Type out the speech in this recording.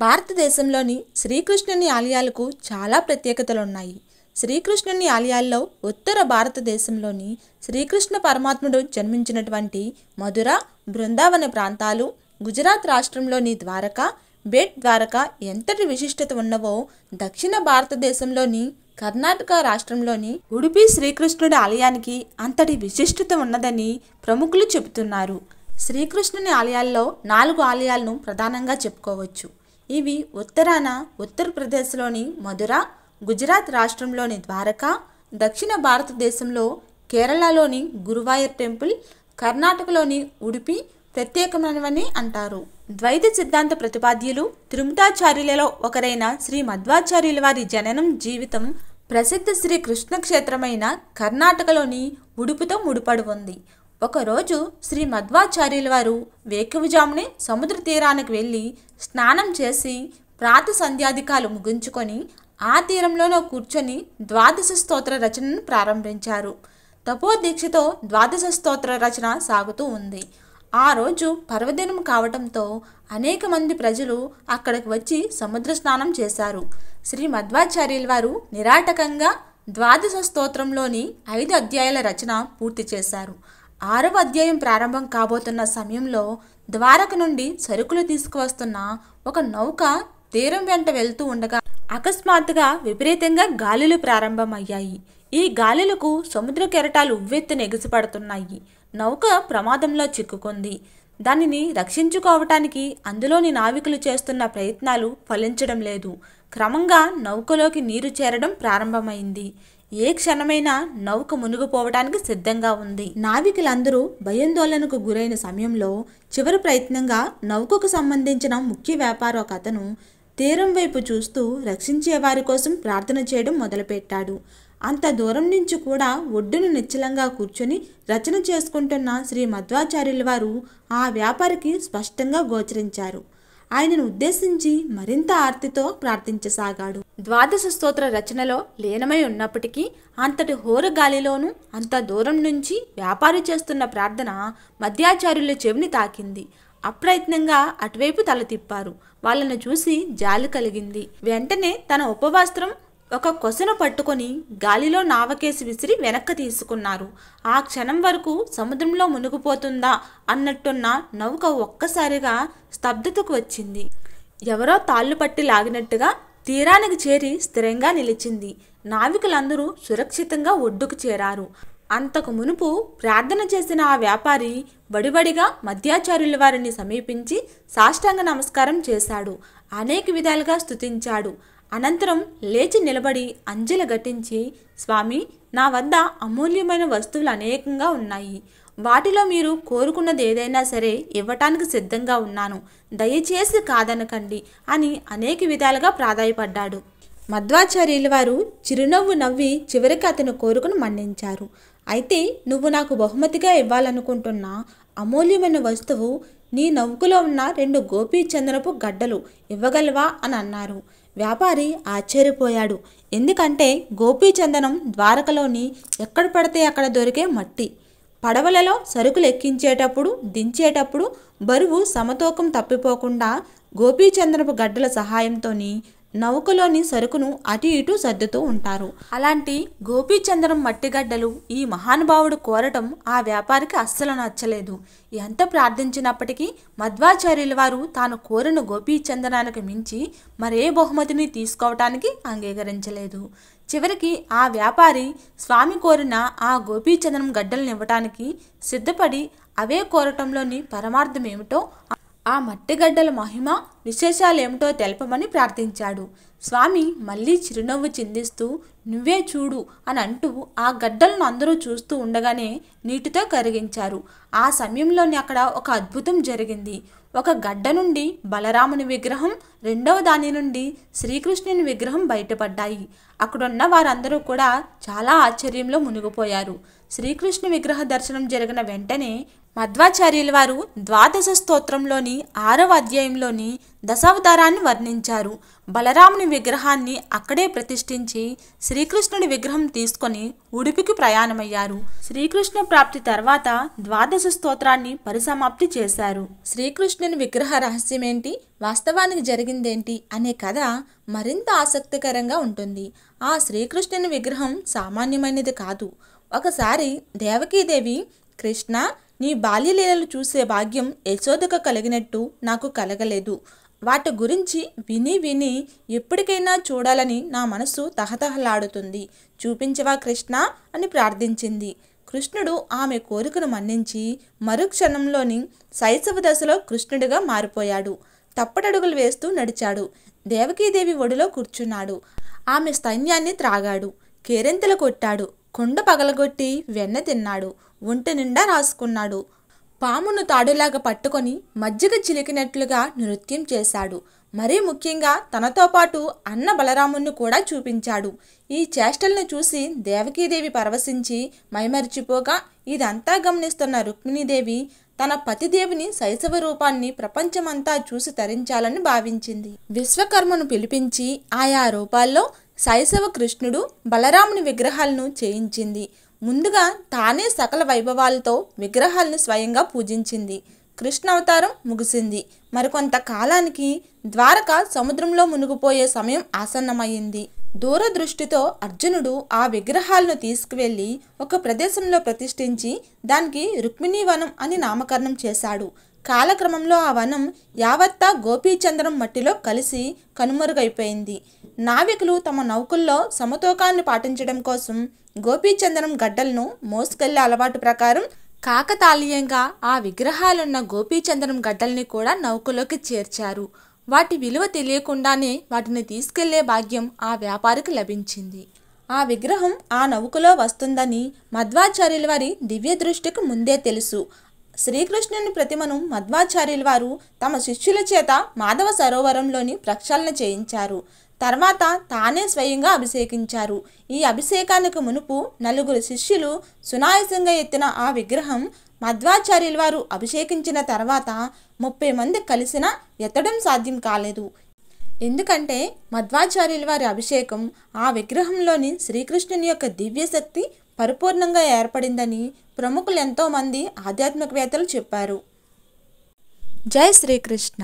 భారతదేశంలోని శ్రీకృష్ణుని ఆలయాలకు చాలా ప్రత్యేకతలున్నాయి. శ్రీకృష్ణుని ఆలయాల్లో ఉత్తర భారతదేశంలోని శ్రీకృష్ణ పరమాత్ముడు జన్మించినటువంటి మధుర, బృందావన ప్రాంతాలు, గుజరాత్ రాష్ట్రంలోని ద్వారకా, బేట్ ద్వారకా ఎంతటి విశిష్టత ఉన్నవో దక్షిణ భారతదేశంలోని కర్ణాటక రాష్ట్రంలోని ఉడుపి శ్రీకృష్ణుడి ఆలయానికి అంతటి విశిష్టత ఉన్నదని ప్రముఖులు చెబుతున్నారు. శ్రీకృష్ణుని ఆలయాల్లో 4 ఆలయాలను ప్రధానంగా చెప్పుకోవచ్చు. ఇవి ఉత్తరాన ఉత్తరప్రదేశ్లోని మధుర, గుజరాత్ రాష్ట్రంలోని ద్వారకా, దక్షిణ భారతదేశంలో కేరళలోని గురువాయూర్ టెంపుల్, కర్ణాటకలోని ఉడుపి ప్రత్యేకమైనవని అంటారు. ద్వైత సిద్ధాంత ప్రతిపాద్యులు త్రిముటాచార్యులలో ఒకరైన శ్రీ మధ్వాచార్యుల వారి జననం, జీవితం ప్రసిద్ధ శ్రీ కృష్ణ క్షేత్రమైన కర్ణాటకలోని ఉడుపుతో ముడిపడి ఉంది. ఒకరోజు శ్రీ మధ్వాచార్యుల వారు వేకువజామునే సముద్ర తీరానికి వెళ్ళి స్నానం చేసి ప్రాత సంధ్యాధికాలు ముగించుకొని ఆ తీరంలోనో కూర్చొని ద్వాదశ స్తోత్ర రచనను ప్రారంభించారు. తపోదీక్షతో ద్వాదశ స్తోత్ర రచన సాగుతూ ఉంది. ఆ రోజు పర్వదినం కావటంతో అనేక మంది ప్రజలు అక్కడికి వచ్చి సముద్ర స్నానం చేశారు. శ్రీ మధ్వాచార్యుల వారు నిరాటకంగా ద్వాదశ స్తోత్రంలోని 5 అధ్యాయాల రచన పూర్తి చేశారు. 6వ అధ్యాయం ప్రారంభం కాబోతున్న సమయంలో ద్వారక నుండి సరుకులు తీసుకువస్తున్న ఒక నౌక తీరం వెంట వెళ్తూ ఉండగా అకస్మాత్తుగా విపరీతంగా గాలులు ప్రారంభమయ్యాయి. ఈ గాలులకు సముద్ర కెరటాలు ఉవ్వెత్తున ఎగిసిపడుతున్నాయి. నౌక ప్రమాదంలో చిక్కుకుంది. దానిని రక్షించుకోవటానికి అందులోని నావికులు చేస్తున్న ప్రయత్నాలు ఫలించడం లేదు. క్రమంగా నౌకలోకి నీరు చేరడం ప్రారంభమైంది. ఏ క్షణమైనా నౌక మునిగిపోవడానికి సిద్ధంగా ఉంది. నావికులందరూ భయాందోళనకు గురైన సమయంలో చివరి ప్రయత్నంగా నౌకకు సంబంధించిన ముఖ్య వ్యాపారి ఒక అతను తీరం వైపు చూస్తూ రక్షించే వారి కోసం ప్రార్థన చేయడం మొదలుపెట్టాడు. అంత దూరం నుంచి కూడా ఒడ్డును నిశ్చలంగా కూర్చొని రచన చేసుకుంటున్న శ్రీ మధ్వాచార్యుల వారు ఆ వ్యాపారికి స్పష్టంగా గోచరించారు. ఆయనను ఉద్దేశించి మరింత ఆర్తితో ప్రార్థించసాగాడు. ద్వాదశ స్తోత్ర రచనలో లీనమై ఉన్నప్పటికీ అంతటి హోరు గాలిలోనూ అంత దూరం నుంచి వ్యాపారి చేస్తున్న ప్రార్థన మధ్వాచార్యుల చెవిని తాకింది. అప్రయత్నంగా అటువైపు తల తిప్పారు. వాళ్ళను చూసి జాలి కలిగింది. వెంటనే తన ఉపవస్త్రం ఒక కొసను పట్టుకొని గాలిలో నావకేసి విసిరి వెనక్కి తీసుకున్నారు. ఆ క్షణం వరకు సముద్రంలో మునిగిపోతుందా అన్నట్టున్న నౌక ఒక్కసారిగా స్తబ్దతకు వచ్చింది. ఎవరో తాళ్ళు పట్టి లాగినట్టుగా తీరానికి చేరి స్థిరంగా నిలిచింది. నావికులందరూ సురక్షితంగా ఒడ్డుకు చేరారు. అంతకు మునుపు ప్రార్థన చేసిన ఆ వ్యాపారి వడివడిగా మధ్వాచార్యుల వారిని సమీపించి సాష్టాంగ నమస్కారం చేశాడు. అనేక విధాలుగా స్తుతించాడు. అనంతరం లేచి నిలబడి అంజలి ఘటించి, స్వామి, నా వద్ద అమూల్యమైన వస్తువులు అనేకంగా ఉన్నాయి. వాటిలో మీరు కోరుకున్నది ఏదైనా సరే ఇవ్వటానికి సిద్ధంగా ఉన్నాను. దయచేసి కాదనకండి అని అనేక విధాలుగా ప్రాధాయపడ్డాడు. మధ్వాచార్యుల వారు చిరునవ్వు నవ్వి చివరికి అతను కోరుకుని మన్నించారు. అయితే నువ్వు నాకు బహుమతిగా ఇవ్వాలనుకుంటున్న అమూల్యమైన వస్తువు నీ నౌకలో ఉన్న 2 గోపీచందనపు గడ్డలు ఇవ్వగలవా అని అన్నారు. వ్యాపారి ఆశ్చర్యపోయాడు. ఎందుకంటే గోపీచందనం ద్వారకలోని ఎక్కడ పడితే అక్కడ దొరికే మట్టి. పడవలలో సరుకులు ఎక్కించేటప్పుడు, దించేటప్పుడు బరువు సమతూకం తప్పిపోకుండా గోపీచందనపు గడ్డల సహాయంతోని నౌకలోని సరుకును అటు ఇటు సర్దుతూ ఉంటారు. అలాంటి గోపీచందనం మట్టిగడ్డలు ఈ మహానుభావుడు కోరటం ఆ వ్యాపారికి అస్సలు నచ్చలేదు. ఎంత ప్రార్థించినప్పటికీ మధ్వాచార్యుల వారు తాను కోరిన గోపీచందనానికి మించి మరే బహుమతిని తీసుకోవటానికి అంగీకరించలేదు. చివరికి ఆ వ్యాపారి స్వామి కోరిన ఆ గోపీచందనం గడ్డలను ఇవ్వటానికి సిద్ధపడి అవే కోరటంలోని పరమార్థం ఏమిటో, ఆ మట్టిగడ్డల మహిమ విశేషాలేమిటో తెలపమని ప్రార్థించాడు. స్వామి మళ్ళీ చిరునవ్వు చిందిస్తూ నువ్వే చూడు అని అంటూ ఆ గడ్డలను అందరూ చూస్తూ ఉండగానే నీటితో కరిగించారు. ఆ సమయంలోనే అక్కడ ఒక అద్భుతం జరిగింది. ఒక గడ్డ నుండి బలరాముని విగ్రహం, రెండవ దాని నుండి శ్రీకృష్ణుని విగ్రహం బయటపడ్డాయి. అక్కడున్న వారందరూ కూడా చాలా ఆశ్చర్యంలో మునిగిపోయారు. శ్రీకృష్ణ విగ్రహ దర్శనం జరిగిన వెంటనే మధ్వాచార్యుల వారు ద్వాదశ స్తోత్రంలోని 6వ అధ్యాయంలోని దశావతారాన్ని వర్ణించారు. బలరాముని విగ్రహాన్ని అక్కడే ప్రతిష్ఠించి శ్రీకృష్ణుడి విగ్రహం తీసుకొని ఉడిపికి ప్రయాణమయ్యారు. శ్రీకృష్ణ ప్రాప్తి తర్వాత ద్వాదశ స్తోత్రాన్ని పరిసమాప్తి చేశారు. శ్రీకృష్ణుని విగ్రహ రహస్యమేంటి, వాస్తవానికి జరిగిందేంటి అనే కథ మరింత ఆసక్తికరంగా ఉంటుంది. ఆ శ్రీకృష్ణుని విగ్రహం సామాన్యమైనది కాదు. ఒకసారి దేవకీదేవి, కృష్ణ, నీ బాల్యలీలలు చూసే భాగ్యం యశోదకు కలిగినట్టు నాకు కలగలేదు. వాటి గురించి విని విని ఎప్పటికైనా చూడాలని నా మనసు తహతహలాడుతుంది. చూపించవా కృష్ణ అని ప్రార్థించింది. కృష్ణుడు ఆమె కోరికను మన్నించి మరుక్షణంలోని శైశవ దశలో కృష్ణుడిగా మారిపోయాడు. తప్పటడుగులు వేస్తూ నడిచాడు. దేవకీదేవి ఒడిలో కూర్చున్నాడు. ఆమె స్తన్యాన్ని త్రాగాడు. కేరింతలు కొట్టాడు. కొండ పగలగొట్టి వెన్న తిన్నాడు. ఒంటి నిండా రాసుకున్నాడు. పామును తాడులాగా పట్టుకొని మజ్జిగ చిలికినట్లుగా నృత్యం చేశాడు. మరీ ముఖ్యంగా తనతో పాటు అన్న బలరాముణ్ణి కూడా చూపించాడు. ఈ చేష్టలను చూసి దేవకీదేవి పరవశించి మైమరిచిపోగా ఇదంతా గమనిస్తున్న రుక్మిణీదేవి తన పతిదేవిని శైశవ రూపాన్ని ప్రపంచమంతా చూసి తరించాలని భావించింది. విశ్వకర్మను పిలిపించి ఆయా రూపాల్లో శైశవ కృష్ణుడు, బలరాముని విగ్రహాలను చేయించింది. ముందుగా తానే సకల వైభవాలతో విగ్రహాలను స్వయంగా పూజించింది. కృష్ణ అవతారం ముగిసింది. మరికొంత కాలానికి ద్వారక సముద్రంలో మునిగిపోయే సమయం ఆసన్నమైంది. దూరదృష్టితో అర్జునుడు ఆ విగ్రహాలను తీసుకువెళ్ళి ఒక ప్రదేశంలో ప్రతిష్ఠించి దానికి రుక్మిణీవనం అని నామకరణం చేశాడు. కాలక్రమంలో ఆ వనం యావత్తా గోపీచంద్రం మట్టిలో కలిసి కనుమరుగైపోయింది. నావికులు తమ నౌకల్లో సమతూకాన్ని పాటించడం కోసం గోపీచంద్రం గడ్డలను మోసుకెళ్లే అలవాటు ప్రకారం కాకతాళీయంగా ఆ విగ్రహాలున్న గోపీచంద్రం గడ్డల్ని కూడా నౌకలోకి చేర్చారు. వాటి విలువ తెలియకుండానే వాటిని తీసుకెళ్లే భాగ్యం ఆ వ్యాపారికి లభించింది. ఆ విగ్రహం ఆ నౌకలో వస్తుందని మధ్వాచార్యుల వారి దివ్య దృష్టికి ముందే తెలుసు. శ్రీకృష్ణుని ప్రతిమను మధ్వాచార్యుల వారు తమ శిష్యుల చేత మాధవ సరోవరంలోని ప్రక్షాళన చేయించారు. తర్వాత తానే స్వయంగా అభిషేకించారు. ఈ అభిషేకానికి మునుపు 4 శిష్యులు సునాయాసంగా ఎత్తిన ఆ విగ్రహం మధ్వాచార్యుల వారు అభిషేకించిన తర్వాత 30 మంది కలిసినా ఎత్తడం సాధ్యం కాలేదు. ఎందుకంటే మధ్వాచార్యుల వారి అభిషేకం ఆ విగ్రహంలోని శ్రీకృష్ణుని యొక్క దివ్యశక్తి పరిపూర్ణంగా ఏర్పడిందని ప్రముఖులు ఎంతోమంది ఆధ్యాత్మికవేత్తలు చెప్పారు. జై శ్రీకృష్ణ.